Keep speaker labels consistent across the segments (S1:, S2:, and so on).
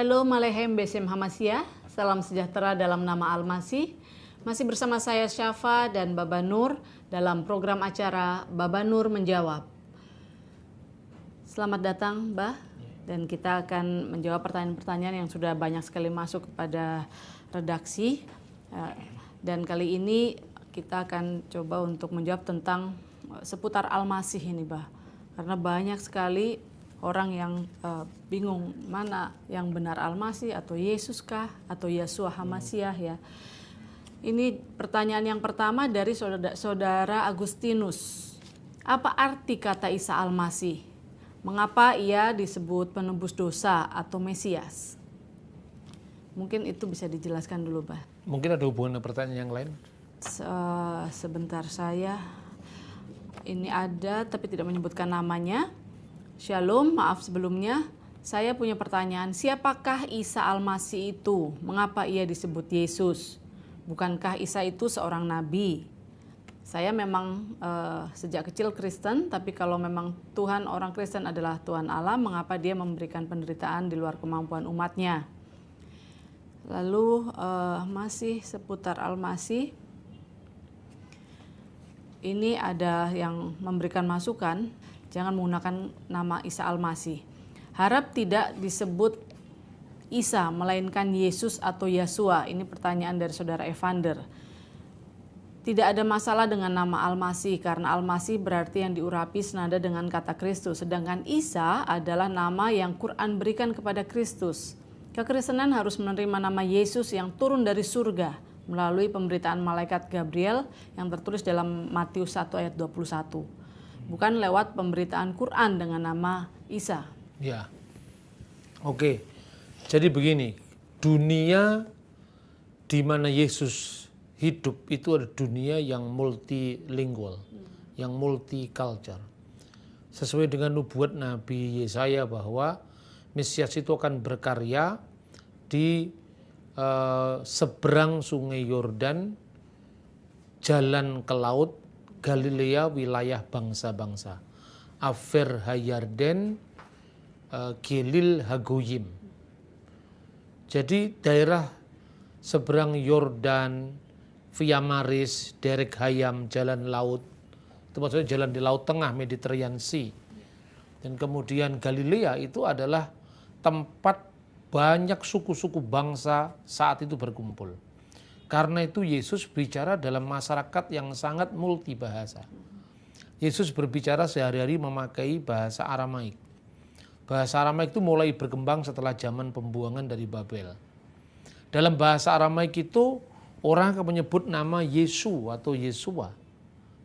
S1: Shalom Aleichem Besem Hamashiach. Salam sejahtera dalam nama Al-Masih. Masih bersama saya Syafa dan Baba Nur dalam program acara Baba Nur Menjawab. Selamat datang, Bah. Dan kita akan menjawab pertanyaan-pertanyaan yang sudah banyak sekali masuk kepada redaksi. Dan kali ini kita akan coba untuk menjawab tentang seputar Al-Masih ini, Bah. Karena banyak sekali orang yang bingung mana yang benar Al-Masih atau Yesus kah atau Yeshua Hamashiach ya. Ini pertanyaan yang pertama dari saudara Agustinus. Apa arti kata Isa Al-Masih? Mengapa ia disebut penebus dosa atau Mesias? Mungkin itu bisa dijelaskan dulu, Bah.
S2: Mungkin ada hubungan dengan pertanyaan yang lain?
S1: Sebentar saya. Ini ada tapi tidak menyebutkan namanya. Shalom, maaf sebelumnya. Saya punya pertanyaan, siapakah Isa Al-Masih itu? Mengapa ia disebut Yesus? Bukankah Isa itu seorang nabi? Saya memang sejak kecil Kristen, tapi kalau memang Tuhan orang Kristen adalah Tuhan Allah, mengapa dia memberikan penderitaan di luar kemampuan umatnya? Lalu masih seputar Al-Masih. Ini ada yang memberikan masukan, jangan menggunakan nama Isa Al-Masih. Harap tidak disebut Isa, melainkan Yesus atau Yeshua. Ini pertanyaan dari saudara Evander. Tidak ada masalah dengan nama Al-Masih, karena Al-Masih berarti yang diurapi senada dengan kata Kristus. Sedangkan Isa adalah nama yang Quran berikan kepada Kristus. Kekristenan harus menerima nama Yesus yang turun dari surga melalui pemberitaan malaikat Gabriel yang tertulis dalam Matius 1 ayat 21. Bukan lewat pemberitaan Quran dengan nama Isa.
S2: Ya, oke. Jadi begini, dunia di mana Yesus hidup itu ada dunia yang multilingual, yang multicultural. Sesuai dengan nubuat Nabi Yesaya bahwa Mesias itu akan berkarya di seberang sungai Yordan, jalan ke laut, Galilea, wilayah bangsa-bangsa. Afer Hayarden, Gilil Hagoyim. Jadi daerah seberang Yordan, Via Maris, Derek Hayam, jalan laut. Itu maksudnya jalan di Laut Tengah, Mediterranean Sea. Dan kemudian Galilea itu adalah tempat banyak suku-suku bangsa saat itu berkumpul. Karena itu Yesus bicara dalam masyarakat yang sangat multibahasa. Yesus berbicara sehari-hari memakai bahasa Aramaik. Bahasa Aramaik itu mulai berkembang setelah zaman pembuangan dari Babel. Dalam bahasa Aramaik itu orang akan menyebut nama Yesu atau Yeshua.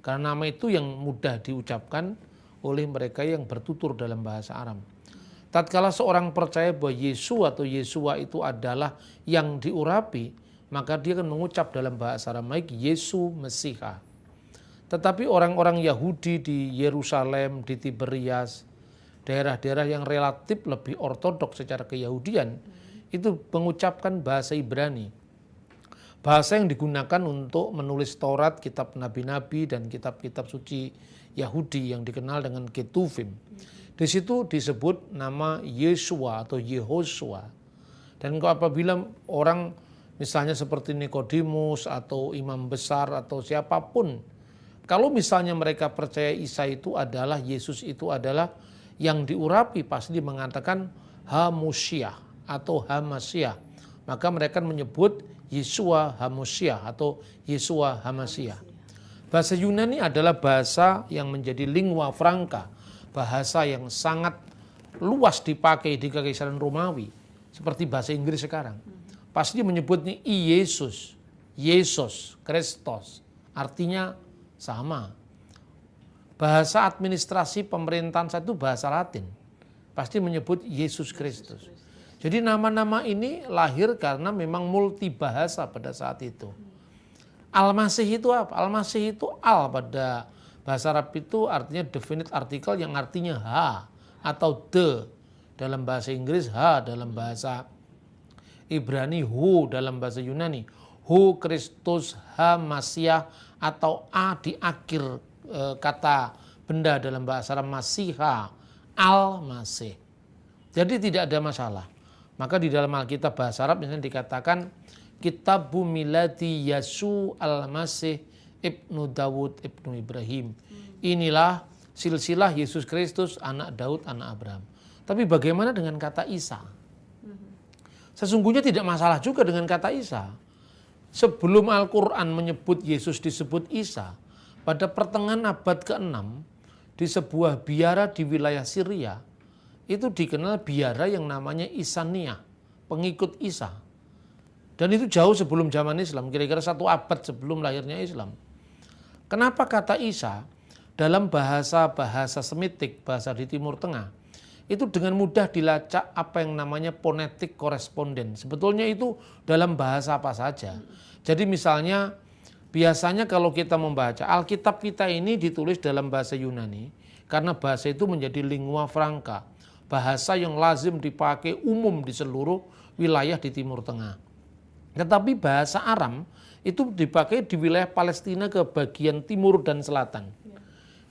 S2: Karena nama itu yang mudah diucapkan oleh mereka yang bertutur dalam bahasa Aram. Tatkala seorang percaya bahwa Yesu atau Yeshua itu adalah yang diurapi, maka dia akan mengucap dalam bahasa Aramaik Yesu Mesiha. Tetapi orang-orang Yahudi di Yerusalem, di Tiberias, daerah-daerah yang relatif lebih ortodoks secara keyahudian, itu mengucapkan bahasa Ibrani. Bahasa yang digunakan untuk menulis Taurat, kitab nabi-nabi, dan kitab-kitab suci Yahudi yang dikenal dengan Ketuvim. Di situ disebut nama Yeshua atau Yehoshua. Dan apabila orang misalnya seperti Nikodemus atau imam besar atau siapapun, kalau misalnya mereka percaya Isa itu adalah, Yesus itu adalah yang diurapi, pasti mengatakan Hamashiach atau Hamashiach. Maka mereka menyebut Yeshua Hamashiach atau Yeshua Hamashiach. Bahasa Yunani adalah bahasa yang menjadi lingua franca, bahasa yang sangat luas dipakai di Kekaisaran Romawi, seperti bahasa Inggris sekarang. Pasti menyebutnya Yesus, Yesus, Kristus, artinya sama. Bahasa administrasi pemerintahan satu bahasa Latin, pasti menyebut Yesus Kristus. Jadi nama-nama ini lahir karena memang multibahasa pada saat itu. Al-Masih itu apa? Al-Masih itu al pada bahasa Arab itu artinya definite article yang artinya ha atau the dalam bahasa Inggris, ha dalam bahasa Ibrani, hu dalam bahasa Yunani, hu Kristus Hamashiach atau a di akhir kata benda dalam bahasa Arab Masiha, Al-Masih. Jadi tidak ada masalah. Maka di dalam Alkitab bahasa Arab misalnya dikatakan Kitabu Miladi Yasu al-Masih Ibnu Dawud Ibnu Ibrahim. Inilah silsilah Yesus Kristus anak Daud anak Abraham. Tapi bagaimana dengan kata Isa? Sesungguhnya tidak masalah juga dengan kata Isa. Sebelum Al-Quran menyebut Yesus disebut Isa, pada pertengahan abad ke-6 di sebuah biara di wilayah Syria, itu dikenal biara yang namanya Isania, pengikut Isa. Dan itu jauh sebelum zaman Islam, kira-kira 1 abad sebelum lahirnya Islam. Kenapa kata Isa dalam bahasa Semitik, bahasa di Timur Tengah, itu dengan mudah dilacak apa yang namanya phonetic koresponden. Sebetulnya itu dalam bahasa apa saja. Jadi misalnya biasanya kalau kita membaca Alkitab kita ini ditulis dalam bahasa Yunani, karena bahasa itu menjadi lingua franca, bahasa yang lazim dipakai umum di seluruh wilayah di Timur Tengah. Tetapi bahasa Aram itu dipakai di wilayah Palestina ke bagian timur dan selatan.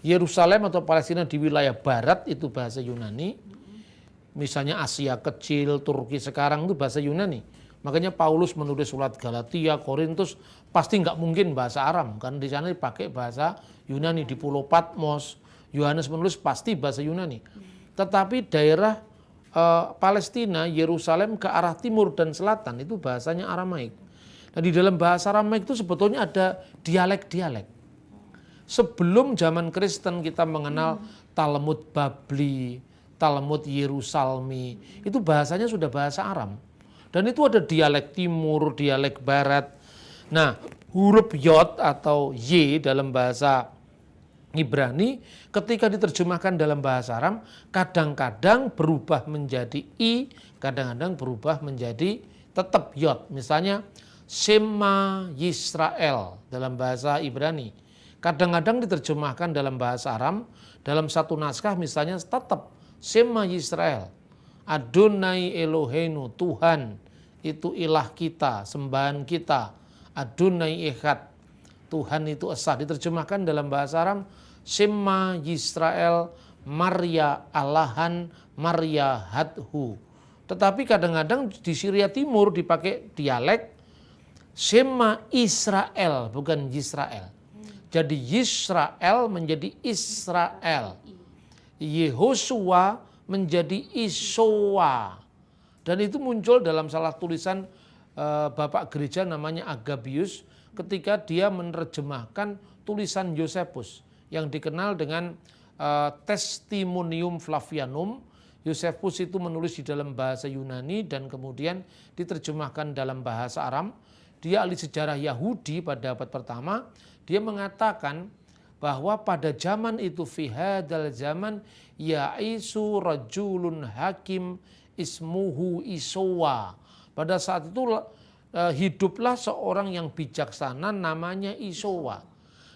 S2: Yerusalem atau Palestina di wilayah barat itu bahasa Yunani. Misalnya Asia Kecil, Turki sekarang itu bahasa Yunani. Makanya Paulus menulis surat Galatia, Korintus pasti nggak mungkin bahasa Aram, karena di sana dipakai bahasa Yunani. Di Pulau Patmos, Yohanes menulis pasti bahasa Yunani. Tetapi daerah Palestina, Yerusalem ke arah timur dan selatan itu bahasanya Aramaik. Nah di dalam bahasa Aramaik itu sebetulnya ada dialek-dialek. Sebelum zaman Kristen kita mengenal Talmud Babli, Talmud Yerusalmi, itu bahasanya sudah bahasa Aram. Dan itu ada dialek timur, dialek barat. Nah huruf Yod atau Y dalam bahasa Ibrani ketika diterjemahkan dalam bahasa Aram kadang-kadang berubah menjadi I, kadang-kadang berubah menjadi tetap Yod. Misalnya Shema Yisrael dalam bahasa Ibrani kadang-kadang diterjemahkan dalam bahasa Aram, dalam satu naskah misalnya tetap Shema Yisrael, Adonai Eloheinu, Tuhan itu ilah kita, sembahan kita, Adonai Echad, Tuhan itu esa. Diterjemahkan dalam bahasa Aram Shema Yisrael Maria Allahan Maria Hadhu. Tetapi kadang-kadang di Syria Timur dipakai dialek Shema Israel, bukan Yisrael. Jadi Yisrael menjadi Israel, Yehosua menjadi Isowa. Dan itu muncul dalam salah tulisan Bapak Gereja namanya Agabius ketika dia menerjemahkan tulisan Yosefus yang dikenal dengan Testimonium Flavianum. Yosefus itu menulis di dalam bahasa Yunani dan kemudian diterjemahkan dalam bahasa Aram. Dia ahli sejarah Yahudi pada abad pertama. Dia mengatakan bahwa pada zaman itu fi hadzal zaman ya'isu rajulun hakim ismuhu Isowa. Pada saat itu hiduplah seorang yang bijaksana namanya Isowa.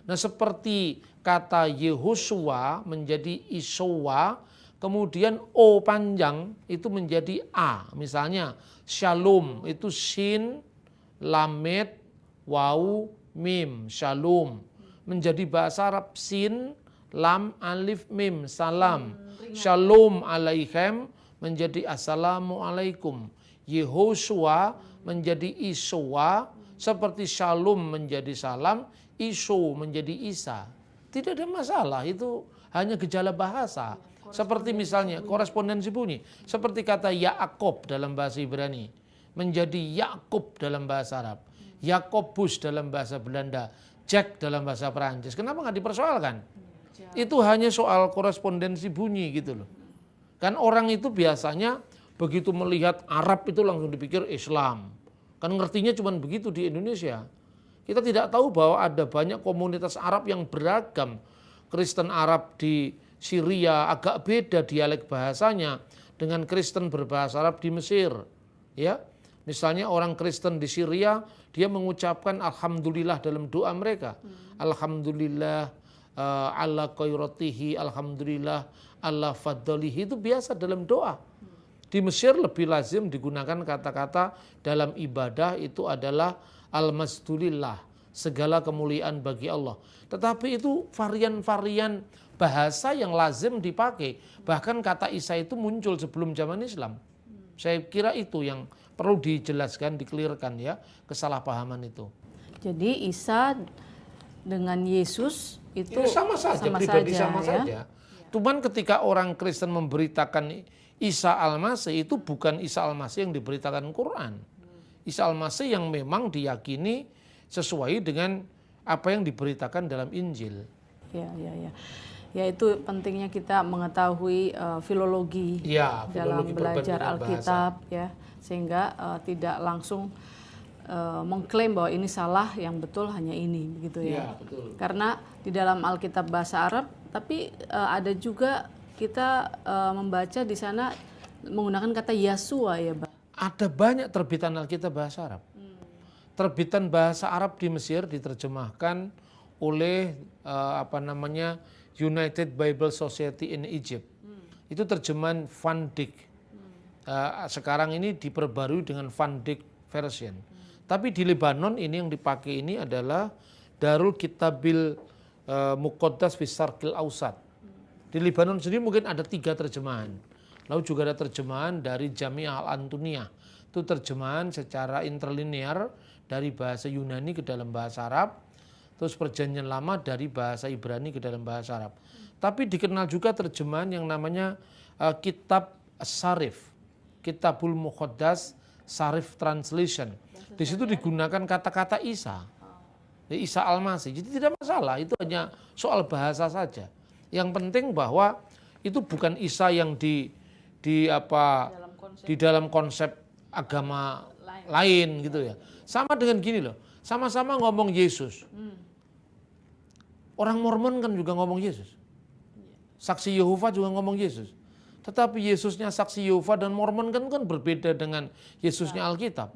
S2: Nah seperti kata Yehosua menjadi Isowa, kemudian O panjang itu menjadi A. Misalnya Shalom itu Shin, Lamed, Waw, Mim, Shalom. Menjadi bahasa Arab Sin, Lam, Alif, Mim, Salam. Shalom alaihim menjadi Assalamualaikum. Yehosua menjadi Isowa, seperti Shalom menjadi Salam, Iso menjadi Isa. Tidak ada masalah, itu hanya gejala bahasa. Seperti misalnya korespondensi bunyi, seperti kata Yaakov dalam bahasa Ibrani menjadi Yakub dalam bahasa Arab, Yakobus dalam bahasa Belanda, Jack dalam bahasa Perancis. Kenapa nggak dipersoalkan? Itu hanya soal korespondensi bunyi gitu loh. Kan orang itu biasanya begitu melihat Arab itu langsung dipikir Islam. Kan ngertinya cuma begitu di Indonesia. Kita tidak tahu bahwa ada banyak komunitas Arab yang beragam. Kristen Arab di Syria agak beda dialek bahasanya dengan Kristen berbahasa Arab di Mesir. Ya, misalnya orang Kristen di Syria dia mengucapkan alhamdulillah dalam doa mereka. Alhamdulillah ala khairatihi, alhamdulillah ala fadlihi, itu biasa dalam doa. Di Mesir lebih lazim digunakan kata-kata dalam ibadah itu adalah al-masdulillah, segala kemuliaan bagi Allah. Tetapi itu varian-varian bahasa yang lazim dipakai. Bahkan kata Isa itu muncul sebelum zaman Islam. Saya kira itu yang perlu dijelaskan, dikelirkan ya, kesalahpahaman itu.
S1: Jadi Isa dengan Yesus itu
S2: sama saja, pribadi sama saja. Cuman ketika orang Kristen memberitakan Isa Al-Masih, itu bukan Isa Al-Masih yang diberitakan Quran. Isa Al-Masih yang memang diyakini sesuai dengan apa yang diberitakan dalam Injil.
S1: Ya. Ya, itu pentingnya kita mengetahui filologi dalam belajar Alkitab ya, sehingga tidak langsung mengklaim bahwa ini salah, yang betul hanya ini, begitu ya.
S2: Betul.
S1: Karena di dalam Alkitab bahasa Arab, tapi ada juga kita membaca di sana menggunakan kata Yasua ya, Pak.
S2: Ada banyak terbitan Alkitab bahasa Arab. Terbitan bahasa Arab di Mesir diterjemahkan oleh United Bible Society in Egypt. Itu terjemahan Van Dyck. Sekarang ini diperbarui dengan Van Dyck version. Tapi di Lebanon ini yang dipakai ini adalah Darul Kitabil Muqaddas fi Syarqil Ausat. Di Lebanon sendiri mungkin ada 3 terjemahan. Lalu juga ada terjemahan dari Jami'ah Al-Antuniyah. Itu terjemahan secara interlinear dari bahasa Yunani ke dalam bahasa Arab. Terus perjanjian lama dari bahasa Ibrani ke dalam bahasa Arab. Tapi dikenal juga terjemahan yang namanya Kitab Sarif. Kitabul Muqaddas Sarif Translation. Di situ digunakan kata-kata Isa. Isa Al-Masih. Jadi tidak masalah, itu hanya soal bahasa saja. Yang penting bahwa itu bukan Isa yang di dalam konsep agama lain gitu ya. Sama dengan gini loh, sama-sama ngomong Yesus. Orang Mormon kan juga ngomong Yesus. Saksi Yehova juga ngomong Yesus. Tetapi Yesusnya Saksi Yehova dan Mormon kan berbeda dengan Yesusnya Alkitab.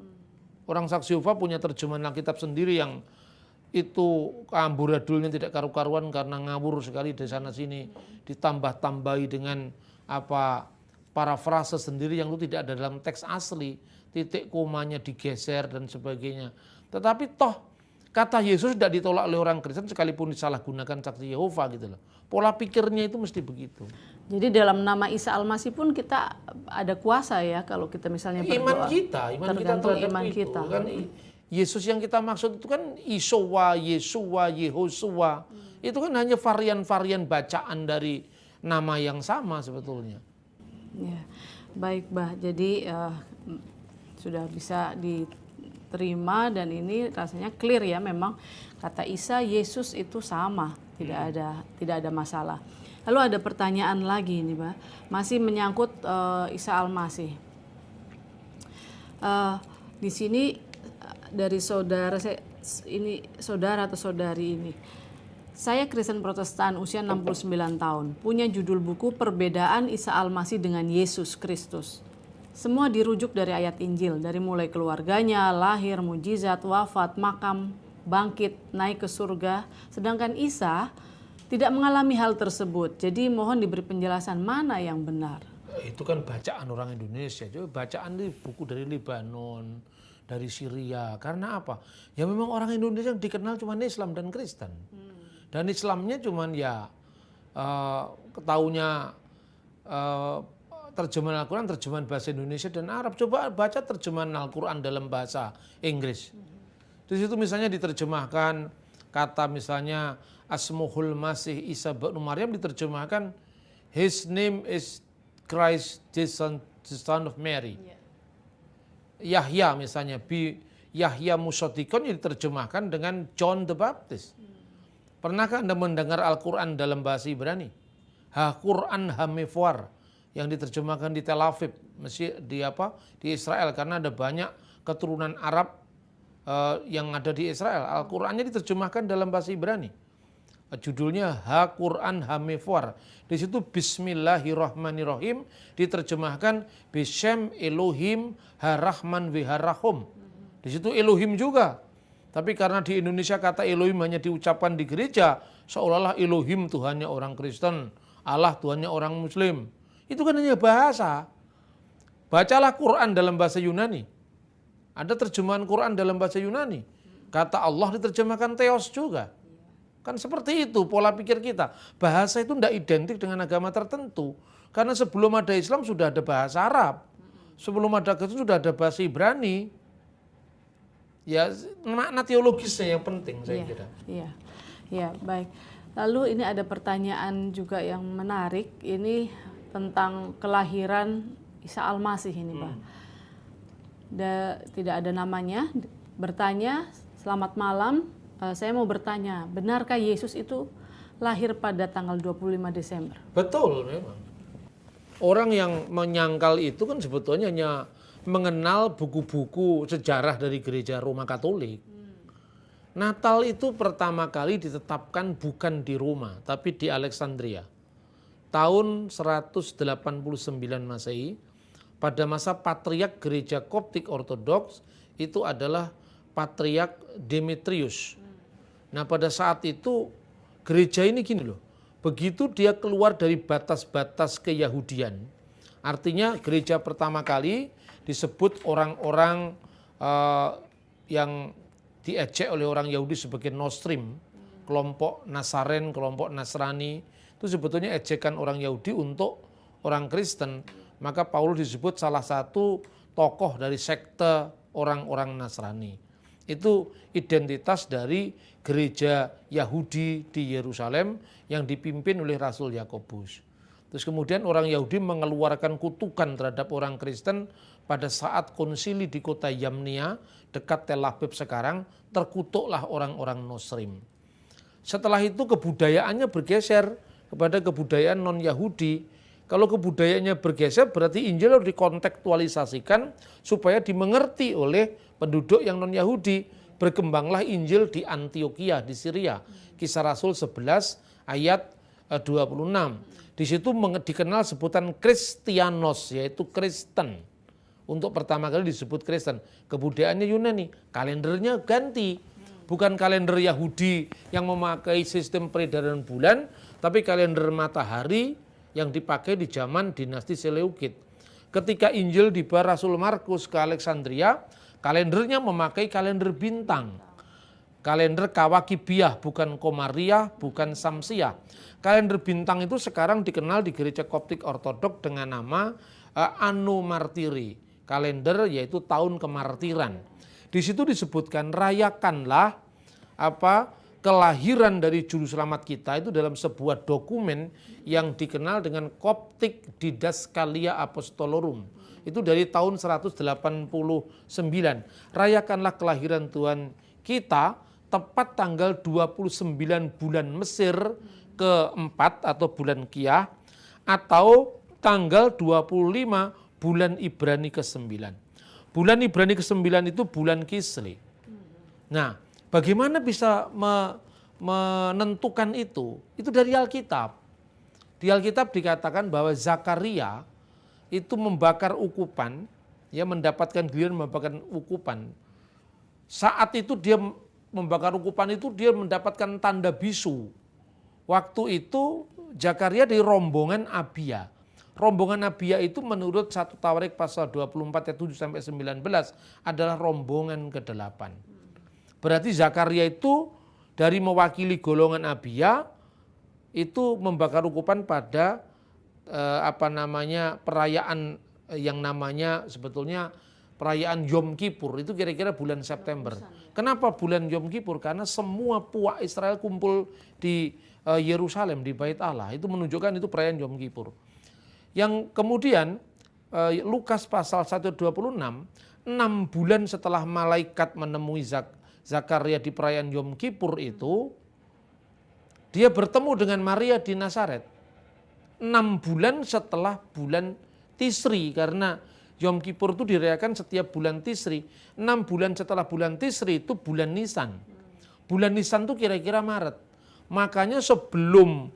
S2: Orang Saksi Yehova punya terjemahan Alkitab sendiri yang itu amburadulnya tidak karu-karuan karena ngawur sekali di sana sini, ditambah-tambahi dengan parafrase sendiri yang itu tidak ada dalam teks asli, titik komanya digeser dan sebagainya. Tetapi toh kata Yesus tidak ditolak oleh orang Kristen sekalipun disalahgunakan Saksi Yehova gitu loh. Pola pikirnya itu mesti begitu.
S1: Jadi dalam nama Isa Al-Masih pun kita ada kuasa ya kalau kita misalnya berdoa.
S2: Iman kita terhadap
S1: iman
S2: itu.
S1: kita.
S2: Kan Yesus yang kita maksud itu kan Isowa, Yesua, Yehosua. Itu kan hanya varian-varian bacaan dari nama yang sama sebetulnya.
S1: Ya, baik Bah. Jadi sudah bisa diterima dan ini rasanya clear ya, memang kata Isa Yesus itu sama, tidak ada masalah. Lalu ada pertanyaan lagi nih, Bah. Masih menyangkut Isa Al-Masih. Di sini dari saudara atau saudari ini. Saya Kristen Protestan usia 69 tahun, punya judul buku Perbedaan Isa Al-Masih dengan Yesus Kristus. Semua dirujuk dari ayat Injil, dari mulai keluarganya, lahir, mujizat, wafat, makam, bangkit, naik ke surga. Sedangkan Isa tidak mengalami hal tersebut. Jadi mohon diberi penjelasan mana yang benar.
S2: Itu kan bacaan orang Indonesia. Coba bacaan ini buku dari Lebanon, dari Syria. Karena apa? Ya memang orang Indonesia yang dikenal cuma Islam dan Kristen. Dan Islamnya cuman ya ketaunya terjemahan Al-Quran, terjemahan bahasa Indonesia dan Arab. Coba baca terjemahan Al-Quran dalam bahasa Inggris. Di situ misalnya diterjemahkan kata misalnya Asmuhul Masih Isa bin Maryam diterjemahkan His name is Christ the son of Mary. Yahya misalnya Yahya Musaddiqon diterjemahkan dengan John the Baptist. Pernahkah Anda mendengar Al-Quran dalam bahasa Ibrani? Ha-Quran Hamifwar yang diterjemahkan di Tel Aviv, di Israel, karena ada banyak keturunan Arab yang ada di Israel. Al-Qurannya diterjemahkan dalam bahasa Ibrani. Judulnya Ha-Quran Hamifwar. Di situ Bismillahirrahmanirrahim diterjemahkan Bishem Elohim Harahman Viharahum. Di situ Elohim juga. Tapi karena di Indonesia kata Elohim hanya diucapkan di gereja, seolah-olah Elohim Tuhannya orang Kristen, Allah Tuhannya orang Muslim. Itu kan hanya bahasa. Bacalah Quran dalam bahasa Yunani. Ada terjemahan Quran dalam bahasa Yunani. Kata Allah diterjemahkan Theos juga. Kan seperti itu pola pikir kita. Bahasa itu tidak identik dengan agama tertentu. Karena sebelum ada Islam sudah ada bahasa Arab. Sebelum ada Kristen sudah ada bahasa Ibrani. Ya, makna teologisnya yang penting saya kira.
S1: Iya, baik. Lalu ini ada pertanyaan juga yang menarik, ini tentang kelahiran Isa Al-Masih ini, Pak. Tidak ada namanya, bertanya, selamat malam, saya mau bertanya, benarkah Yesus itu lahir pada tanggal 25 Desember?
S2: Betul memang. Orang yang menyangkal itu kan sebetulnya hanya mengenal buku-buku sejarah dari gereja Roma Katolik. Natal itu pertama kali ditetapkan bukan di Roma, tapi di Alexandria. Tahun 189 Masehi, pada masa Patriark Gereja Koptik Ortodoks, itu adalah Patriark Demetrius. Nah pada saat itu gereja ini gini loh, begitu dia keluar dari batas-batas keyahudian, artinya gereja pertama kali disebut orang-orang yang diejek oleh orang Yahudi sebagai Nostrim, kelompok Nasaren, kelompok Nasrani, itu sebetulnya ejekan orang Yahudi untuk orang Kristen. Maka Paulus disebut salah satu tokoh dari sekte orang-orang Nasrani. Itu identitas dari gereja Yahudi di Yerusalem yang dipimpin oleh Rasul Yakobus. Terus kemudian orang Yahudi mengeluarkan kutukan terhadap orang Kristen pada saat konsili di kota Yamnia dekat Tel Aviv sekarang, terkutuklah orang-orang Nostrim. Setelah itu kebudayaannya bergeser kepada kebudayaan non-Yahudi. Kalau kebudayaannya bergeser berarti Injil harus dikontekstualisasikan supaya dimengerti oleh penduduk yang non-Yahudi. Berkembanglah Injil di Antioquia di Syria. Kisah Rasul 11 ayat 26. Di situ dikenal sebutan Kristianos, yaitu Kristen. Untuk pertama kali disebut Kristen. Kebudayaannya Yunani, kalendernya ganti. Bukan kalender Yahudi yang memakai sistem peredaran bulan, tapi kalender matahari yang dipakai di zaman dinasti Seleukid. Ketika Injil dibawa Rasul Markus ke Alexandria, kalendernya memakai kalender bintang. Kalender Kawakibiyah, bukan Komariah, bukan Samsiah. Kalender bintang itu sekarang dikenal di gereja Koptik Ortodok dengan nama Anno Martiri. Kalender yaitu tahun kemartiran. Di situ disebutkan rayakanlah kelahiran dari juru selamat kita itu dalam sebuah dokumen yang dikenal dengan Koptik Didaskalia Apostolorum. Itu dari tahun 189. Rayakanlah kelahiran Tuhan kita tepat tanggal 29 bulan Mesir keempat atau bulan Kiyah, atau tanggal 25 bulan Ibrani ke-9. Bulan Ibrani ke-9 itu bulan Kislev. Nah, bagaimana bisa menentukan itu? Itu dari Alkitab. Di Alkitab dikatakan bahwa Zakaria itu membakar ukupan, ya mendapatkan giliran membakar ukupan. Saat itu dia membakar ukupan itu dia mendapatkan tanda bisu. Waktu itu Zakaria dari rombongan Abia. Rombongan Abia itu menurut 1 Tawarik pasal 24 ayat 7 sampai 19 adalah rombongan ke-8. Berarti Zakaria itu dari mewakili golongan Abia itu membakar ukupan pada perayaan yang namanya sebetulnya perayaan Yom Kippur, itu kira-kira bulan September. Kenapa bulan Yom Kippur? Karena semua puak Israel kumpul di Yerusalem, di Bait Allah. Itu menunjukkan itu perayaan Yom Kippur. Yang kemudian Lukas pasal 126, 6 bulan setelah malaikat menemui Zakaria di perayaan Yom Kippur itu, dia bertemu dengan Maria di Nazaret. 6 bulan setelah bulan Tisri, karena Yom Kippur itu dirayakan setiap bulan Tisri. 6 bulan setelah bulan Tisri itu bulan Nisan. Bulan Nisan itu kira-kira Maret. Makanya sebelum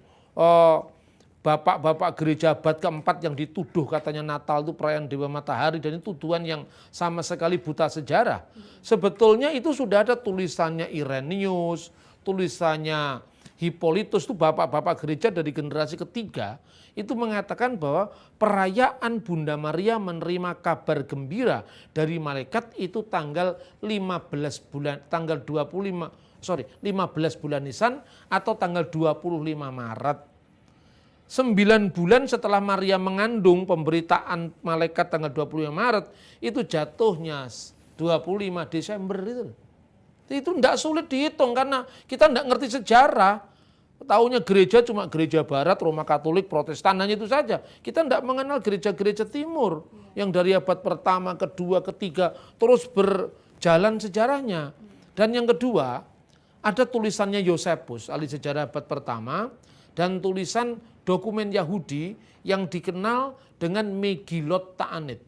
S2: bapak-bapak gereja abad keempat yang dituduh katanya Natal itu perayaan Dewa Matahari, dan itu tuduhan yang sama sekali buta sejarah. Sebetulnya itu sudah ada tulisannya Irenaeus, tulisannya Hippolytus, itu bapak-bapak gereja dari generasi ketiga, itu mengatakan bahwa perayaan Bunda Maria menerima kabar gembira dari malaikat itu tanggal 15 bulan Nisan atau tanggal 25 Maret. 9 bulan setelah Maria mengandung, pemberitaan malaikat tanggal 25 Maret, itu jatuhnya 25 Desember itu. Itu tidak sulit dihitung karena kita tidak ngerti sejarah. Taunya gereja cuma gereja barat, Roma Katolik, Protestan, hanya itu saja. Kita tidak mengenal gereja-gereja timur yang dari abad pertama, kedua, ketiga terus berjalan sejarahnya. Dan yang kedua, ada tulisannya Yosepus, ahli sejarah abad pertama, dan tulisan dokumen Yahudi yang dikenal dengan Megillot Ta'anit.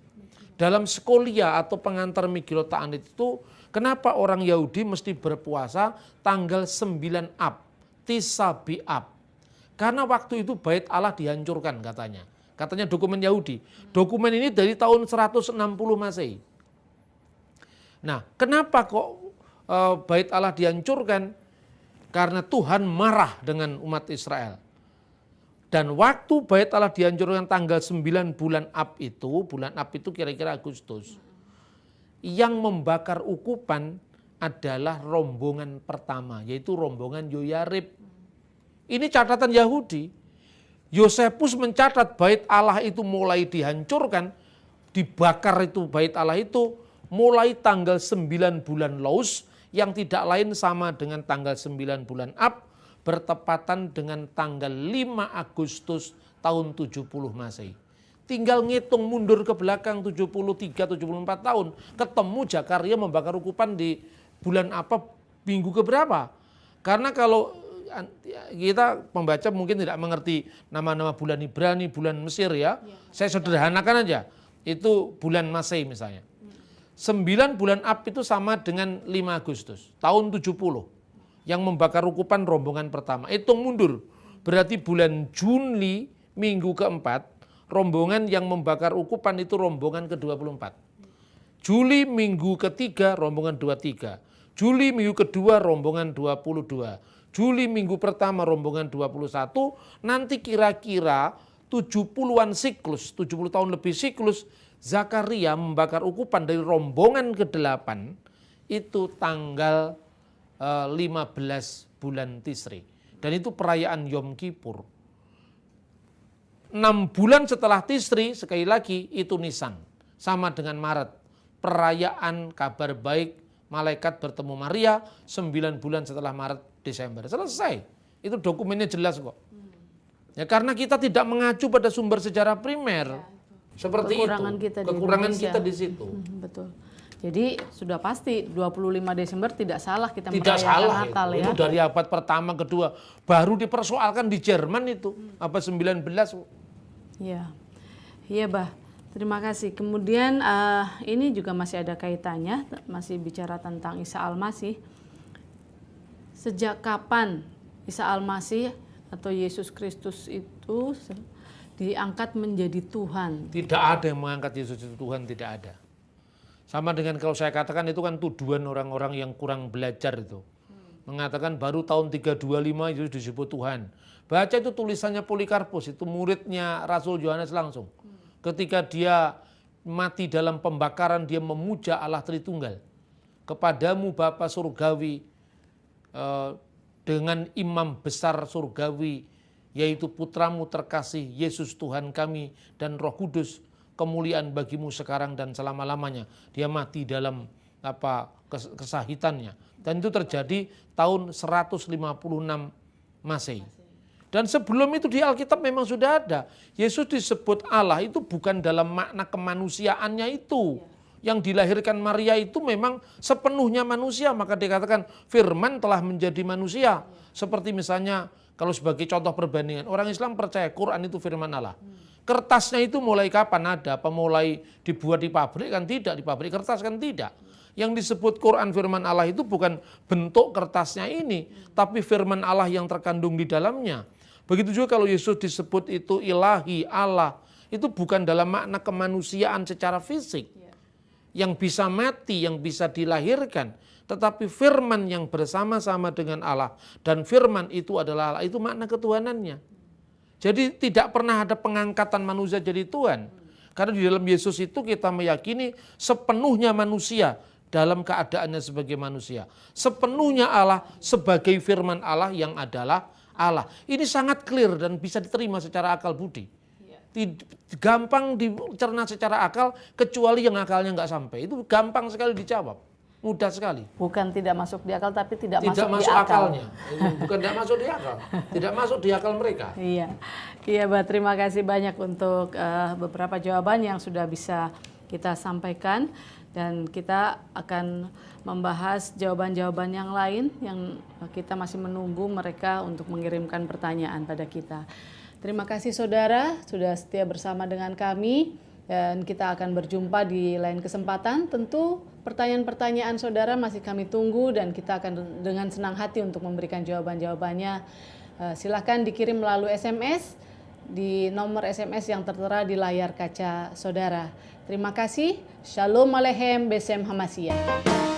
S2: Dalam Skolia atau pengantar Megillot Ta'anit itu, kenapa orang Yahudi mesti berpuasa tanggal 9 Ab, Tis'a B'Av? Karena waktu itu bait Allah dihancurkan katanya. Katanya dokumen Yahudi. Dokumen ini dari tahun 160 Masehi. Nah, kenapa kok bait Allah dihancurkan? Karena Tuhan marah dengan umat Israel. Dan waktu bait Allah dihancurkan tanggal 9 bulan Ab itu kira-kira Agustus. Yang membakar ukupan adalah rombongan pertama, yaitu rombongan Yoyarib. Ini catatan Yahudi. Yosepus mencatat bait Allah itu mulai dihancurkan, dibakar itu bait Allah itu mulai tanggal 9 bulan Laus, yang tidak lain sama dengan tanggal 9 bulan Ab, bertepatan dengan tanggal 5 Agustus tahun 70 Masehi. Tinggal ngitung mundur ke belakang 73-74 tahun, ketemu Zakaria membakar ukupan di bulan apa, minggu keberapa. Karena kalau kita pembaca mungkin tidak mengerti nama-nama bulan Ibrani, bulan Mesir ya. Saya sederhanakan aja, itu bulan Masehi misalnya. 9 bulan Ab itu sama dengan 5 Agustus, tahun 70. Yang membakar ukupan rombongan pertama. Hitung mundur, berarti bulan Juli minggu keempat, rombongan yang membakar ukupan itu rombongan ke-24. Juli minggu ketiga, rombongan 23. Juli minggu kedua, rombongan 22. Juli minggu pertama, rombongan 21. Nanti kira-kira 70-an siklus, 70 tahun lebih siklus, Zakaria membakar ukupan dari rombongan ke-8 itu tanggal 15 bulan Tisri. Dan itu perayaan Yom Kippur. 6 bulan setelah Tisri, sekali lagi itu Nisan. Sama dengan Maret. Perayaan kabar baik, malaikat bertemu Maria, 9 bulan setelah Maret, Desember. Selesai. Itu dokumennya jelas kok. Ya, karena kita tidak mengacu pada sumber sejarah primer. Ya, seperti
S1: kekurangan
S2: itu.
S1: Kita
S2: kekurangan kita di situ.
S1: Betul. Jadi sudah pasti 25 Desember tidak salah kita
S2: tidak
S1: merayakan
S2: salah,
S1: Natal ya.
S2: Itu dari abad pertama, kedua. Baru dipersoalkan di Jerman itu. Abad 19.
S1: Iya. Iya, Bah. Terima kasih. Kemudian ini juga masih ada kaitannya, masih bicara tentang Isa Al-Masih. Sejak kapan Isa Al-Masih atau Yesus Kristus itu diangkat menjadi Tuhan?
S2: Tidak ada yang mengangkat Yesus itu Tuhan, tidak ada. Sama dengan kalau saya katakan itu kan tuduhan orang-orang yang kurang belajar itu. Mengatakan baru tahun 325 Yesus disebut Tuhan. Baca itu tulisannya Polikarpus, itu muridnya Rasul Yohanes langsung. Ketika dia mati dalam pembakaran, dia memuja Allah Tritunggal. Kepadamu Bapa Surgawi, dengan imam besar surgawi, yaitu putramu terkasih Yesus Tuhan kami dan Roh Kudus, kemuliaan bagimu sekarang dan selama-lamanya. Dia mati dalam kesahitannya. Dan itu terjadi tahun 156 Masehi. Dan sebelum itu di Alkitab memang sudah ada. Yesus disebut Allah itu bukan dalam makna kemanusiaannya itu. Yang dilahirkan Maria itu memang sepenuhnya manusia. Maka dikatakan firman telah menjadi manusia. Seperti misalnya kalau sebagai contoh perbandingan, orang Islam percaya Quran itu firman Allah. Kertasnya itu mulai kapan ada? Apa mulai dibuat di pabrik? Kan tidak, di pabrik kertas kan tidak. Yang disebut Quran firman Allah itu bukan bentuk kertasnya ini, tapi firman Allah yang terkandung di dalamnya. Begitu juga kalau Yesus disebut itu ilahi, Allah, itu bukan dalam makna kemanusiaan secara fisik. Yang bisa mati, yang bisa dilahirkan. Tetapi firman yang bersama-sama dengan Allah. Dan firman itu adalah Allah, itu makna ketuhanannya. Jadi tidak pernah ada pengangkatan manusia jadi Tuhan. Karena di dalam Yesus itu kita meyakini sepenuhnya manusia dalam keadaannya sebagai manusia. Sepenuhnya Allah sebagai firman Allah yang adalah Allah. Ini sangat clear dan bisa diterima secara akal budi. Gampang dicerna secara akal kecuali yang akalnya nggak sampai. Itu gampang sekali dijawab, mudah sekali.
S1: Bukan tidak masuk di akal tapi tidak
S2: Tidak
S1: masuk di
S2: masuk
S1: akal.
S2: akalnya. Bukan tidak masuk di akal, tidak masuk di akal mereka.
S1: Iya, iya Mbak, terima kasih banyak untuk beberapa jawaban yang sudah bisa kita sampaikan, dan kita akan membahas jawaban-jawaban yang lain yang kita masih menunggu mereka untuk mengirimkan pertanyaan pada kita. Terima kasih saudara sudah setia bersama dengan kami, dan kita akan berjumpa di lain kesempatan. Tentu pertanyaan-pertanyaan saudara masih kami tunggu dan kita akan dengan senang hati untuk memberikan jawaban-jawabannya. Silakan dikirim melalui SMS di nomor SMS yang tertera di layar kaca saudara. Terima kasih. Shalom Aleichem Besem Hamasiyah.